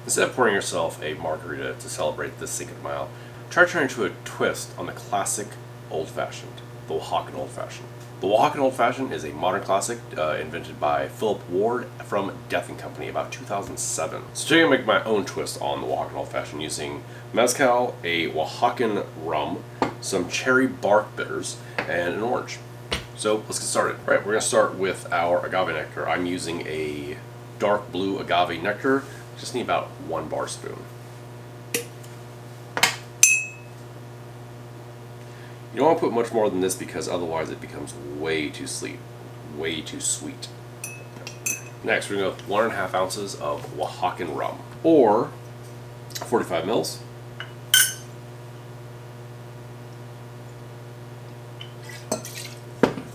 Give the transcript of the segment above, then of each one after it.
Instead of pouring yourself a margarita to celebrate this Cinco de Mayo, try turning to a twist on the classic Old Fashioned, the Oaxacan Old Fashioned. The Oaxacan Old Fashioned is a modern classic invented by Philip Ward from Death & Company about 2007. So today I'm going to make my own twist on the Oaxacan Old Fashioned using mezcal, a Oaxacan rum, some cherry bark bitters, and an orange. So let's get started. All right, we're going to start with our agave nectar. I'm using a dark blue agave nectar. Just need about 1 bar spoon. You don't want to put much more than this because otherwise it becomes way too sweet. Next, we're going to go with 1.5 ounces of Oaxacan rum, or 45 mils.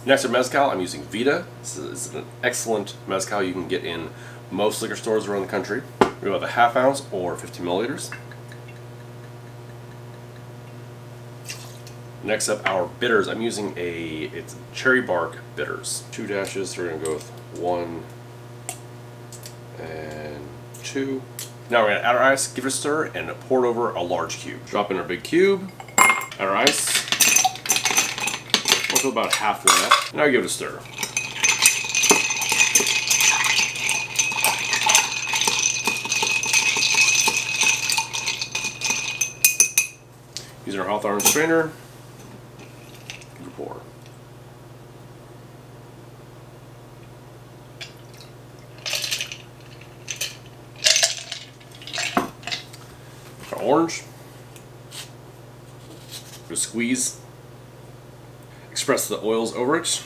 Next, our mezcal. I'm using Vita. This is an excellent mezcal you can get in most liquor stores around the country. We have a 1/2 ounce or 50 milliliters. Next up, our bitters. I'm using it's cherry bark bitters. 2 dashes. So we're going to go with 1 and 2. Now we're going to add our ice, give it a stir, and pour it over a large cube. Drop in our big cube, add our ice. We'll fill about half of that. Now give it a stir. Using our Hawthorne strainer, give it a pour. Our orange, give it a squeeze. Express the oils over it.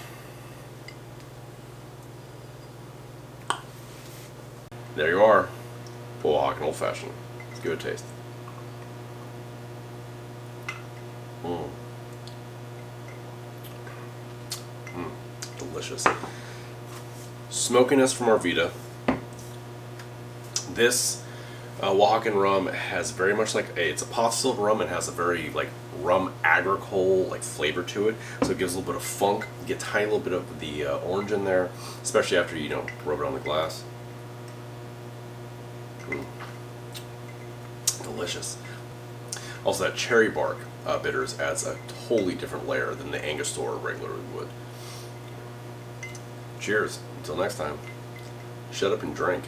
There you are, Oaxacan Old Fashioned. Let's give it a taste. Delicious. Smokiness from our Vita. This Oaxacan rum has very much it's a pastille rum and has a very rum agricole flavor to it, so it gives a little bit of funk. You get a tiny little bit of the orange in there, especially after you rub it on the glass. Delicious. Also, that cherry bark bitters adds a totally different layer than the Angostura regularly would. Cheers. Until next time. Shut up and drink.